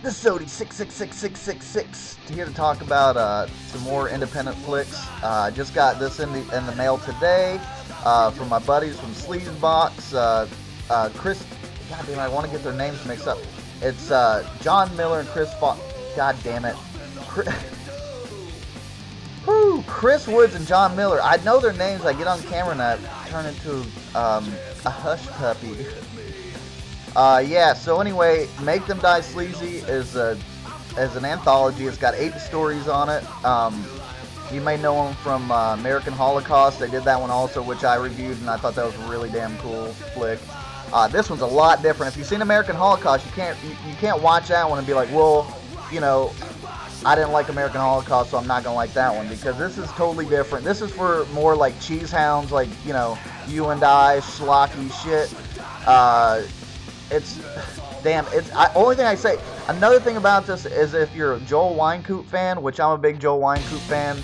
This is OD666666 here to talk about some more independent flicks. I just got this in the mail today from my buddies from SLEAZEBOX. Chris, goddamn, I want to get their names mixed up. It's John Miller and Chris Fox. God damn it, Chris Woods and John Miller. I know their names. I get on camera and I turn into a hush puppy. Yeah, so anyway, Make Them Die Sleazy is an anthology. It's got 8 stories on it. You may know them from American Holocaust. They did that one also, which I reviewed, and I thought that was a really damn cool flick. This one's a lot different. If you've seen American Holocaust, you can't watch that one and be like, well, you know, I didn't like American Holocaust, so I'm not gonna like that one, because this is totally different. This is for more like cheese hounds, like, you know, you and I, schlocky shit. Only thing I say, another thing about this is if you're a Joel Wynkoop fan, which I'm a big Joel Wynkoop fan,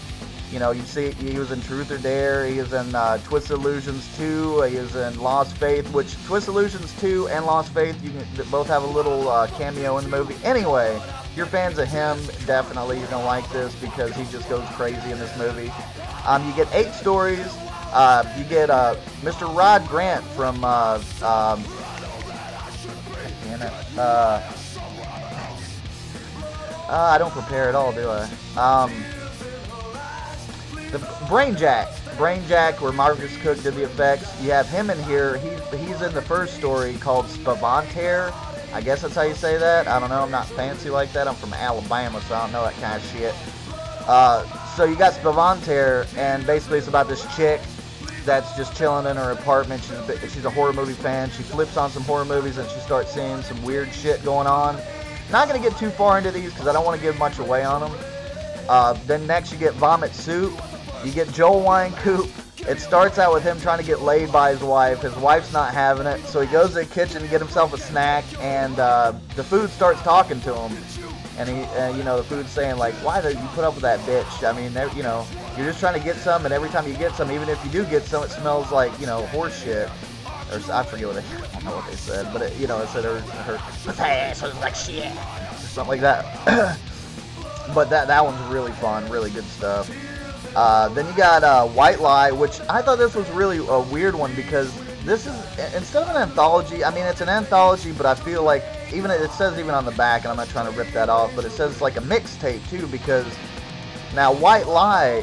you know, you see he was in Truth or Dare, he is in Twisted Illusions 2, he is in Lost Faith, which Twisted Illusions 2 and Lost Faith, you can both have a little cameo in the movie. Anyway, if you're fans of him, definitely you're going to like this, because he just goes crazy in this movie. You get 8 stories. You get Mr. Rod Grant from... I don't prepare at all, do I? The Brainjack, where Marcus Cook did the effects. You have him in here. He's in the first story called Spavanter. I guess that's how you say that. I don't know. I'm not fancy like that. I'm from Alabama, so I don't know that kind of shit. So you got Spavanter, and basically it's about this chick that's just chilling in her apartment. She's a horror movie fan. She flips on some horror movies and she starts seeing some weird shit going on. Not going to get too far into these because I don't want to give much away on them. Then next you get Vomit Soup. You get Joel Wynkoop. It starts out with him trying to get laid by his wife. His wife's not having it, so he goes to the kitchen to get himself a snack, and the food starts talking to him. And he, you know, the food's saying like, "Why do you put up with that bitch? I mean, you know, you're just trying to get some, and every time you get some, even if you do get some, it smells like, you know, horse shit." Or I forget what I don't know what they said, but it, you know, it said her ass was like shit, or something like that. But that one's really fun, really good stuff. Then you got White Lie, which I thought this was really a weird one, because this is, instead of an anthology, I mean, it's an anthology, but I feel like, even it says even on the back, and I'm not trying to rip that off, but it says it's like a mixtape too, because now White Lie,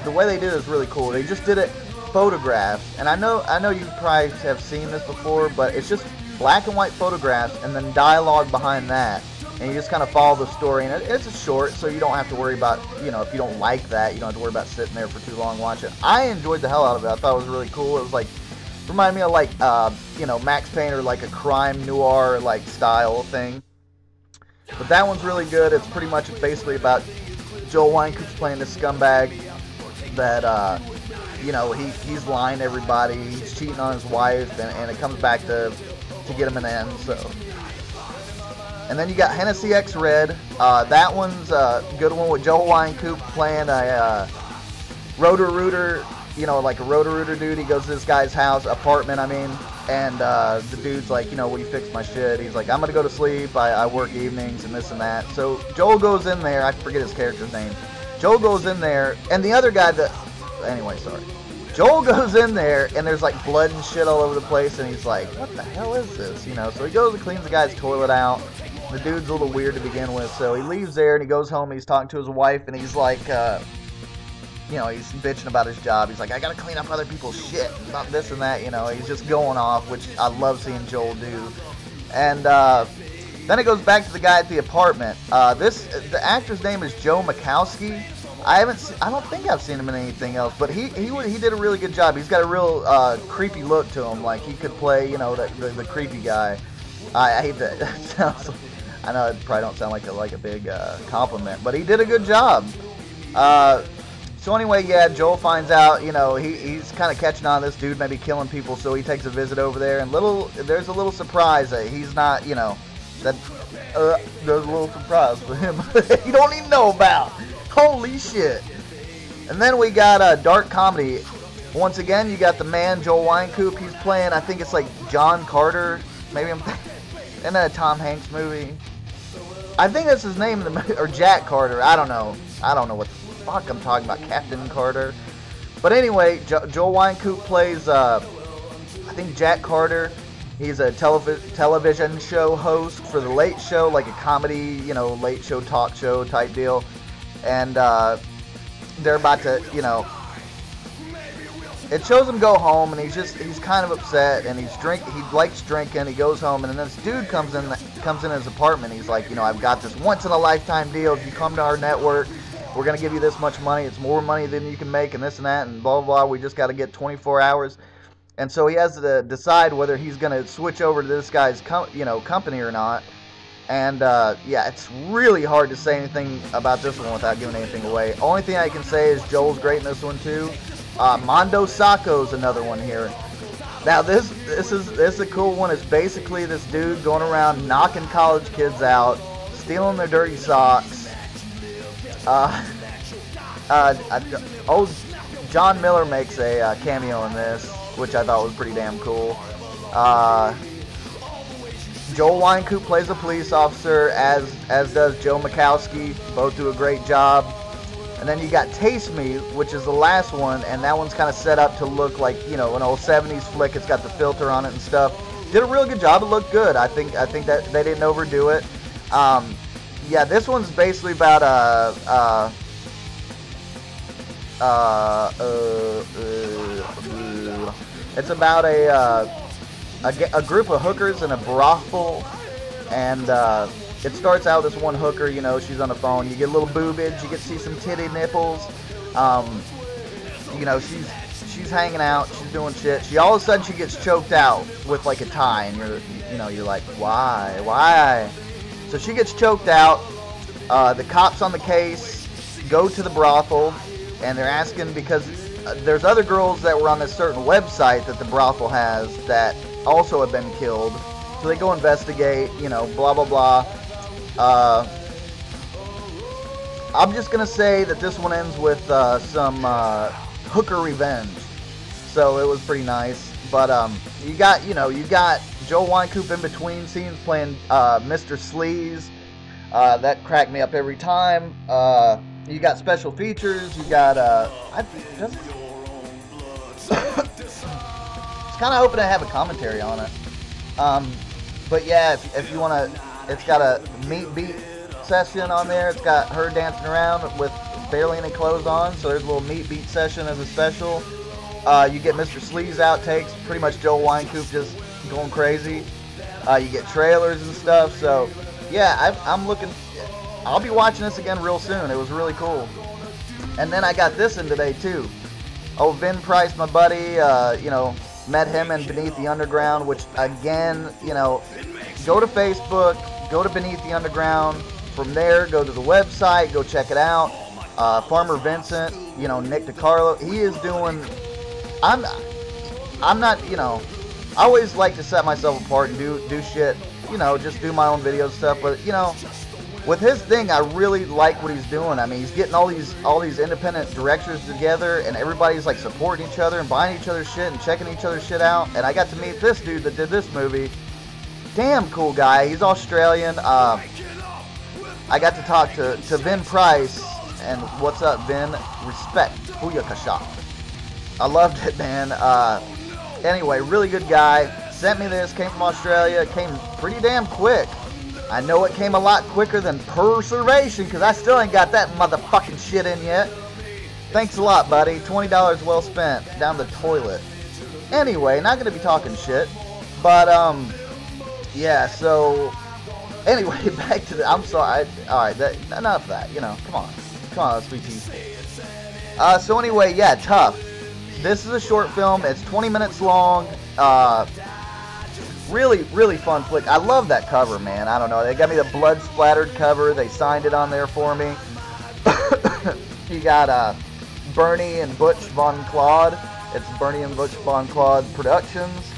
the way they did it is really cool. They just did it photographs, and I know you probably have seen this before, but it's just black and white photographs and then dialogue behind that, and you just kind of follow the story, and it's a short, so you don't have to worry about, you know, if you don't like that, you don't have to worry about sitting there for too long watching it. I enjoyed the hell out of it. I thought it was really cool. It was like, reminded me of like, you know, Max Payne, or like a crime noir like style thing. But that one's really good. It's pretty much basically about Joel Wynkoop's playing this scumbag that, you know, he's lying to everybody, he's cheating on his wife, and it comes back to get him in the end, so. And then you got Hennessy X Red. That one's a good one with Joel Wynkoop playing a Roto-Rooter, you know, like a Roto-Rooter dude. He goes to this guy's house, apartment, I mean, and the dude's like, you know, will you fix my shit? He's like, I'm going to go to sleep, I work evenings and this and that. So Joel goes in there, I forget his character's name. Joel goes in there, and the other guy anyway, sorry. Joel goes in there, and there's like blood and shit all over the place, and he's like, what the hell is this? You know, so he goes and cleans the guy's toilet out. The dude's a little weird to begin with, so he leaves there, and he goes home, and he's talking to his wife, and he's like, you know, he's bitching about his job. He's like, I gotta clean up other people's shit, about this and that, you know. He's just going off, which I love seeing Joel do. And then it goes back to the guy at the apartment. The actor's name is Joe Makowski. I don't think I've seen him in anything else, but he did a really good job. He's got a real creepy look to him, like he could play, you know, the creepy guy. I hate that. That sounds, I know it probably don't sound like a big compliment, but he did a good job. So anyway, yeah, Joel finds out, you know, he's kind of catching on this dude maybe killing people, so he takes a visit over there, and there's a little surprise that he's not, you know, that there's a little surprise for him you don't even know about. Holy shit. And then we got a dark comedy. Once again, you got the man, Joel Wynkoop. He's playing, I think it's like John Carter. Maybe I'm thinking, isn't that a Tom Hanks movie? I think that's his name in the or Jack Carter. I don't know what the fuck I'm talking about. Captain Carter. But anyway, Joel Wynkoop plays I think Jack Carter. He's a television show host for The Late Show, like a comedy, you know, late show talk show type deal. And they're about to, you know, it shows him go home, and he's kind of upset, and he likes drinking. He goes home, and then this dude comes in his apartment. He's like, you know, I've got this once in a lifetime deal. If you come to our network, we're gonna give you this much money. It's more money than you can make, and this and that, and blah blah blah. We just got to get 24 hours. And so he has to decide whether he's going to switch over to this guy's company or not. And yeah, it's really hard to say anything about this one without giving anything away. Only thing I can say is Joel's great in this one too. Mondo Sacco's another one here. Now this is a cool one. It's basically this dude going around knocking college kids out, stealing their dirty socks. John Miller makes a cameo in this, which I thought was pretty damn cool. Joel Wynkoop plays a police officer, as does Joe Makowski. Both do a great job. And then you got Taste Me, which is the last one, and that one's kind of set up to look like, you know, an old 70s flick. It's got the filter on it and stuff. Did a real good job. It looked good. I think that they didn't overdo it. Yeah, this one's basically about it's about a group of hookers in a brothel, and it starts out this one hooker, you know, she's on the phone. You get a little boobage, you get to see some titty nipples. You know, she's hanging out, she's doing shit. All of a sudden she gets choked out with like a tie, and you're like, why? So she gets choked out. The cops on the case go to the brothel, and they're asking because there's other girls that were on this certain website that the brothel has that also have been killed. So they go investigate, you know, blah blah blah. I'm just gonna say that this one ends with some hooker revenge. So it was pretty nice. But you got Joel Wynkoop in between scenes playing Mr. Sleaze. That cracked me up every time. You got special features. You got it's kind of hoping to have a commentary on it. But yeah, if you want to, it's got a meat beat session on there. It's got her dancing around with barely any clothes on. So there's a little meat beat session as a special. You get Mr. Sleaze outtakes. Pretty much Joel Wynkoop just going crazy. You get trailers and stuff. So yeah, I'm looking. I'll be watching this again real soon. It was really cool. And then I got this in today too. Oh, Vin Price, my buddy, met him in Beneath the Underground, which again, go to Facebook, go to Beneath the Underground. From there, go to the website, go check it out. Farmer Vincent, Nick DiCarlo, he is doing, I'm not, I always like to set myself apart and do shit, just do my own videos stuff, but, with his thing, I really like what he's doing. I mean, he's getting all these independent directors together, and everybody's like supporting each other and buying each other's shit and checking each other's shit out. And I got to meet this dude that did this movie. Damn cool guy. He's Australian. I got to talk to Vin Price, and what's up, Vin? Respect. Booyakasha. I loved it, man. Anyway, really good guy. Sent me this. Came from Australia. Came pretty damn quick. I know it came a lot quicker than Perseveration, because I still ain't got that motherfucking shit in yet. Thanks a lot, buddy. $20 well spent down the toilet. Anyway, not going to be talking shit. But, yeah, so, anyway, back to the, I'm sorry, alright, enough of that, come on, sweet tea. So anyway, yeah, Tough. This is a short film. It's 20 minutes long. Really, really fun flick. I love that cover, man. I don't know. They got me the blood-splattered cover. They signed it on there for me. You got Bernie and Butch Von Claude. It's Bernie and Butch Von Claude Productions.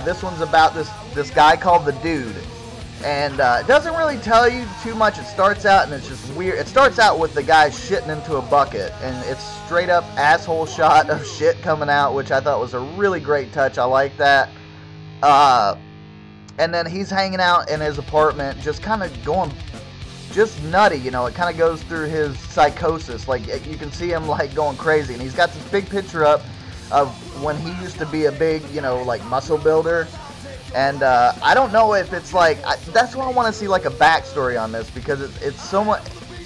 This one's about this guy called The Dude. And it doesn't really tell you too much. It starts out, and it's just weird. It starts out with the guy shitting into a bucket. And it's straight up asshole shot of shit coming out, which I thought was a really great touch. I like that. And then he's hanging out in his apartment, just kind of going just nutty, you know. It kind of goes through his psychosis. Like, you can see him, like, going crazy. And he's got this big picture up of when he used to be a big, you know, like, muscle builder. And I don't know if it's like, that's why I want to see, like, a backstory on this, because it's so much,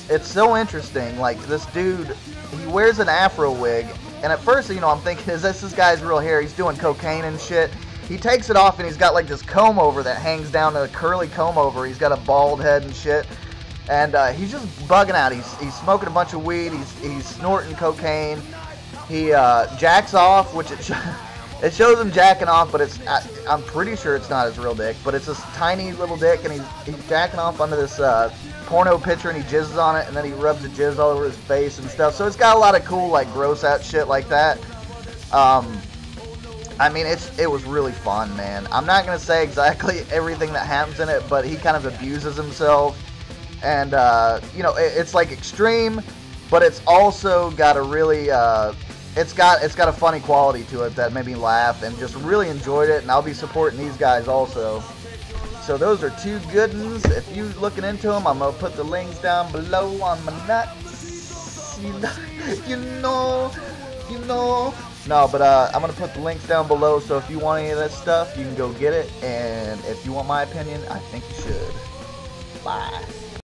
it's so interesting. Like, this dude, he wears an afro wig, and at first, you know, I'm thinking, is this guy's real hair? He's doing cocaine and shit. He takes it off, and he's got, like, this comb over that hangs down to a curly comb over. He's got a bald head and shit. And he's just bugging out. He's smoking a bunch of weed. He's snorting cocaine. He jacks off, which it shows him jacking off, but I'm pretty sure it's not his real dick. But it's this tiny little dick, and he's jacking off onto this porno picture, and he jizzes on it, and then he rubs the jizz all over his face and stuff. So it's got a lot of cool, like, gross out shit like that. I mean, it was really fun, man. I'm not gonna say exactly everything that happens in it, but he kind of abuses himself. And, you know, it's like extreme, but it's also got a really, it's got a funny quality to it that made me laugh and just really enjoyed it. And I'll be supporting these guys also. So those are two good ones. If you're looking into them, I'm going to put the links down below on my nuts. You know. No, but I'm going to put the links down below. So if you want any of that stuff, you can go get it. And if you want my opinion, I think you should. Bye.